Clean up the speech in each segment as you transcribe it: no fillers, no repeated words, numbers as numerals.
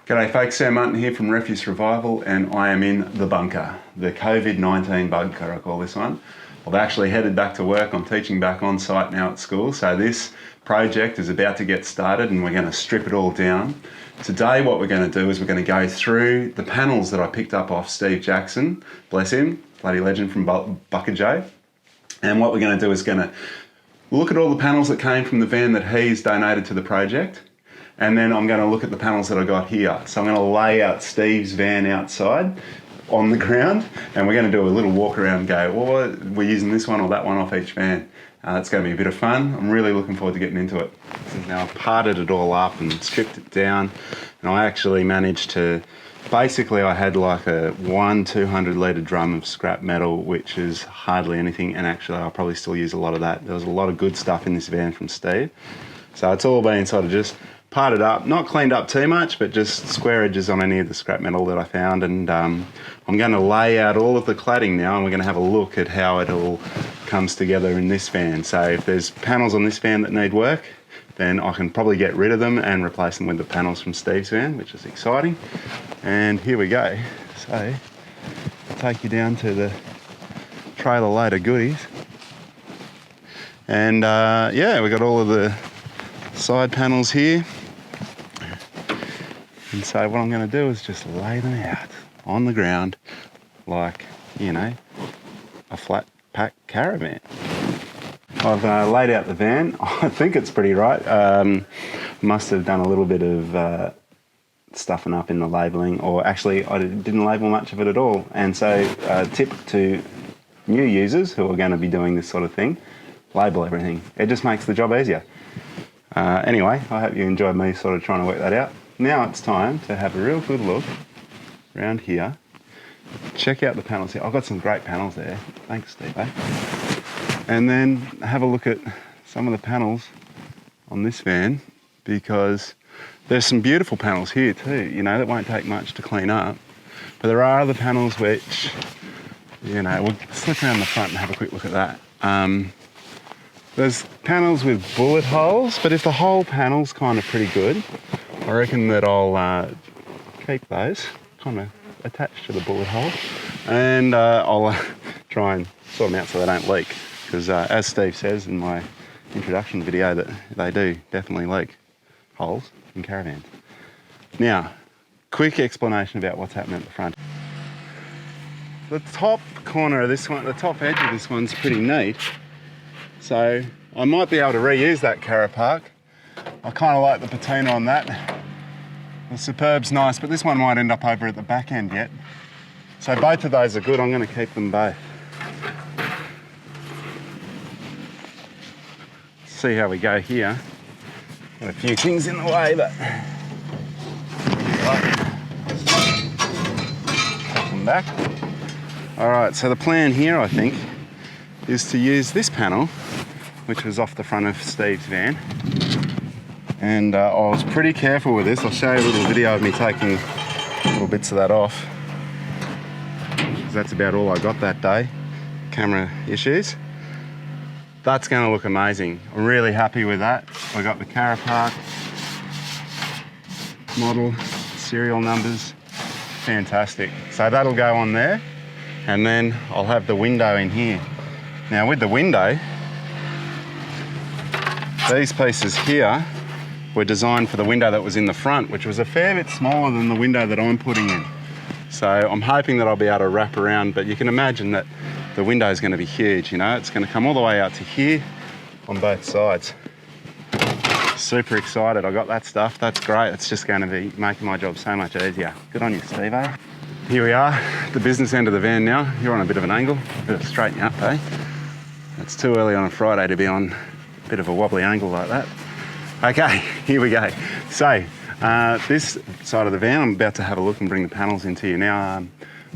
G'day folks, Sam Martin here from Refuse Revival, and I am in the bunker, the COVID-19 bunker I call this one. I've actually headed back to work. I'm teaching back on site now at school, so this project is about to get started and we're going to strip it all down. Today what we're going to do is we're going to go through the panels that I picked up off Steve Jackson, bless him, bloody legend from Buckajoe. And what we're going to do is going to look at all the panels that came from the van that he's donated to the project. And then I'm going to look at the panels that I got here. So I'm going to lay out Steve's van outside on the ground, and we're going to do a little walk around and go, well, we're using this one or that one off each van. It's going to be a bit of fun. I'm really looking forward to getting into it. Now I've parted it all up and stripped it down, and I actually managed to, basically I had like a 200 litre drum of scrap metal, which is hardly anything, and actually I'll probably still use a lot of that. There was a lot of good stuff in this van from Steve. So it's all been sort of just parted up, not cleaned up too much, but just square edges on any of the scrap metal that I found. And I'm going to lay out all of the cladding now, and we're going to have a look at how it all comes together in this van. So if there's panels on this van that need work, then I can probably get rid of them and replace them with the panels from Steve's van, which is exciting. And here we go. So I'll take you down to the trailer load of goodies. And yeah, we've got all of the side panels here. And so what I'm going to do is just lay them out on the ground like, you know, a flat pack caravan. I've laid out the van. I think it's pretty right. Must have done a little bit of stuffing up in the labelling, or actually I didn't label much of it at all. And so tip to new users who are going to be doing this sort of thing, label everything. It just makes the job easier. Anyway, I hope you enjoyed me sort of trying to work that out. Now it's time to have a real good look around here. Check out the panels here. I've got some great panels there. Thanks, Steve. And then have a look at some of the panels on this van, because there's some beautiful panels here too, you know, that won't take much to clean up. But there are other panels which, you know, we'll slip around the front and have a quick look at that. There's panels with bullet holes, but if the whole panel's kind of pretty good, I reckon that I'll keep those kind of attached to the bullet hole, and I'll try and sort them out so they don't leak, because as Steve says in my introduction video, that they do definitely leak holes in caravans. Now, quick explanation about what's happening at the front. The top corner of this one, the top edge of this one's pretty neat. So I might be able to reuse that Carapark. I kind of like the patina on that. The Superb's nice, but this one might end up over at the back end yet. So both of those are good. I'm going to keep them both. See how we go here. Got a few things in the way, but pop them back. All right, so the plan here, I think, is to use this panel, which was off the front of Steve's van. And I was pretty careful with this. I'll show you a little video of me taking little bits of that off, because that's about all I got that day. Camera issues. That's going to look amazing. I'm really happy with that. I got the Carapark model, serial numbers, fantastic. So that'll go on there, and then I'll have the window in here. Now with the window, these pieces here were designed for the window that was in the front, which was a fair bit smaller than the window that I'm putting in. So I'm hoping that I'll be able to wrap around, but you can imagine that the window is going to be huge, you know, it's going to come all the way out to here on both sides. Super excited, I got that stuff, that's great. It's just going to be making my job so much easier. Good on you, Steve. Here we are, the business end of the van now. You're on a bit of an angle, a bit of straighten up, eh? It's too early on a Friday to be on a bit of a wobbly angle like that. Okay, here we go. So, this side of the van, I'm about to have a look and bring the panels into you. Now,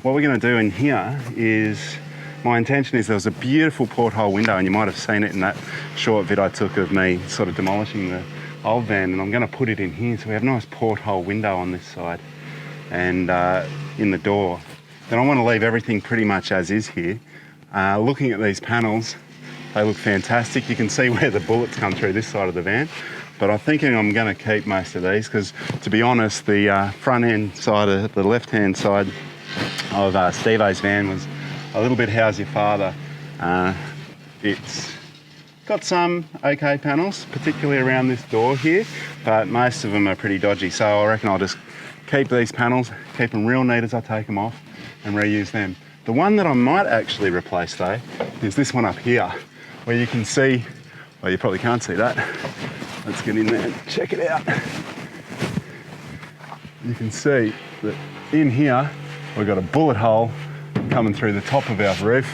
what we're going to do in here is, my intention is there was a beautiful porthole window, and you might have seen it in that short vid I took of me sort of demolishing the old van, and I'm going to put it in here. So we have a nice porthole window on this side and in the door. Then I want to leave everything pretty much as is here. Looking at these panels, they look fantastic. You can see where the bullets come through this side of the van. but I'm thinking I'm going to keep most of these because, to be honest, the front end side of the left hand side of Steve-O's van was a little bit how's your father. It's got some okay panels, particularly around this door here, but most of them are pretty dodgy, so I reckon I'll just keep these panels, keep them real neat as I take them off, and reuse them. The one that I might actually replace though is this one up here, where you can see, well, you probably can't see that. Let's get in there and check it out. You can see that in here we've got a bullet hole coming through the top of our roof.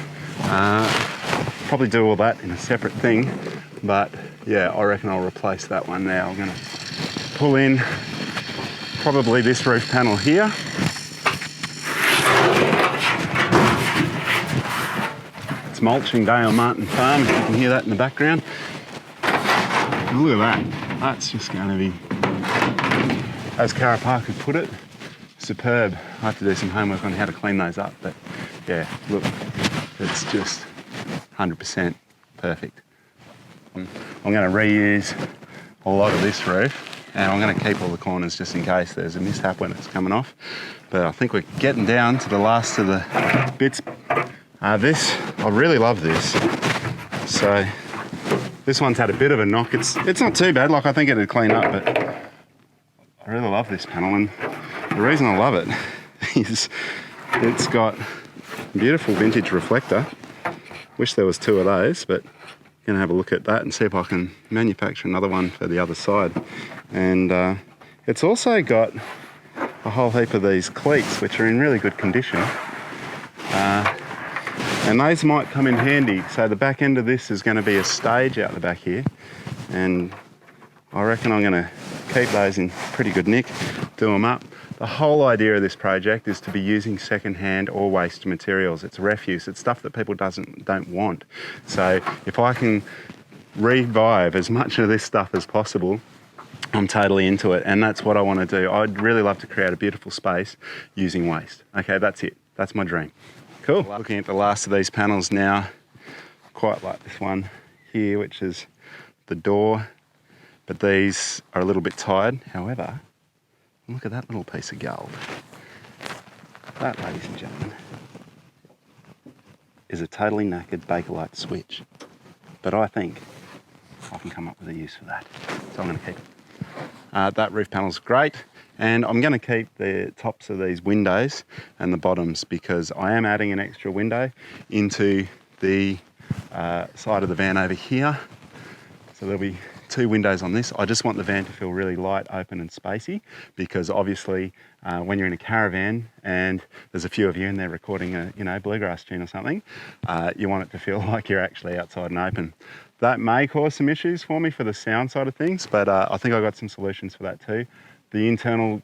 Probably do all that in a separate thing, but yeah, I reckon I'll replace that one now. I'm going to pull in probably this roof panel here. It's mulching day on Martin Farm, if you can hear that in the background. And look at that, that's just going to be, as Caravan could put it, superb. I have to do some homework on how to clean those up, but yeah, look, it's just 100% perfect. I'm going to reuse a lot of this roof, and I'm going to keep all the corners just in case there's a mishap when it's coming off. But I think we're getting down to the last of the bits. This, I really love this. So this one's had a bit of a knock. It's not too bad, like I think it'd clean up, but I really love this panel, and the reason I love it is it's got a beautiful vintage reflector. Wish there was two of those, but I'm going to have a look at that and see if I can manufacture another one for the other side. And it's also got a whole heap of these cleats, which are in really good condition. And those might come in handy. So the back end of this is going to be a stage out the back here. And I reckon I'm going to keep those in pretty good nick, do them up. The whole idea of this project is to be using second-hand or waste materials. It's refuse, it's stuff that people don't want. So if I can revive as much of this stuff as possible, I'm totally into it, and that's what I want to do. I'd really love to create a beautiful space using waste. Okay, that's it. That's my dream. Cool. Looking at the last of these panels now, quite like this one here, which is the door, but these are a little bit tired. However, look at that little piece of gold. That, ladies and gentlemen, is a totally knackered Bakelite switch. But I think I can come up with a use for that. So I'm going to keep it. That roof panel's great. And I'm going to keep the tops of these windows and the bottoms because I am adding an extra window into the side of the van over here. So there'll be two windows on this. I just want the van to feel really light, open and spacey because obviously when you're in a caravan and there's a few of you in there recording a bluegrass tune or something, you want it to feel like you're actually outside and open. That may cause some issues for me for the sound side of things, but I think I've got some solutions for that too. The internal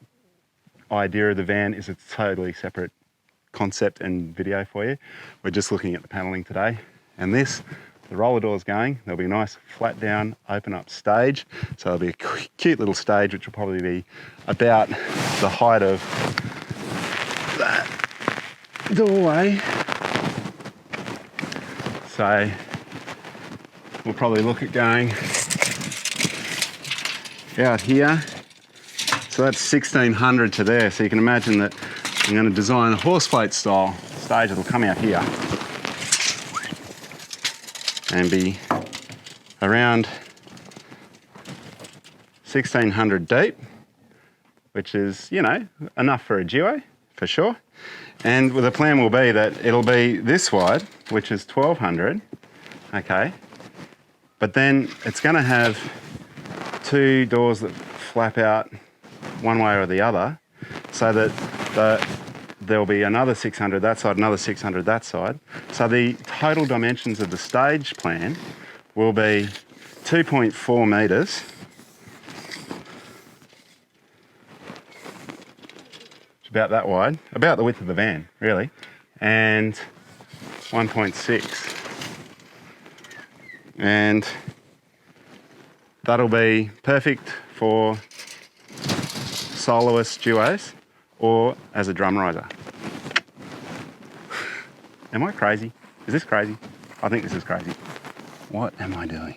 idea of the van is a totally separate concept and video for you. We're just looking at the paneling today. And this, the roller door's going, there'll be a nice flat down, open up stage. So there'll be a cute little stage, which will probably be about the height of that doorway. So we'll probably look at going out here. So that's 1600 to there. So you can imagine that I'm going to design a horse float style stage that'll come out here and be around 1600 deep, which is, enough for a duo for sure. And the plan will be that it'll be this wide, which is 1200, okay? But then it's going to have two doors that flap out one way or the other, so that there'll be another 600 that side, another 600 that side. So the total dimensions of the stage plan will be 2.4 metres about that wide, about the width of the van, really, and 1.6. And that'll be perfect for soloist duos or as a drum riser. Am I crazy? Is this crazy? I think this is crazy. What am I doing?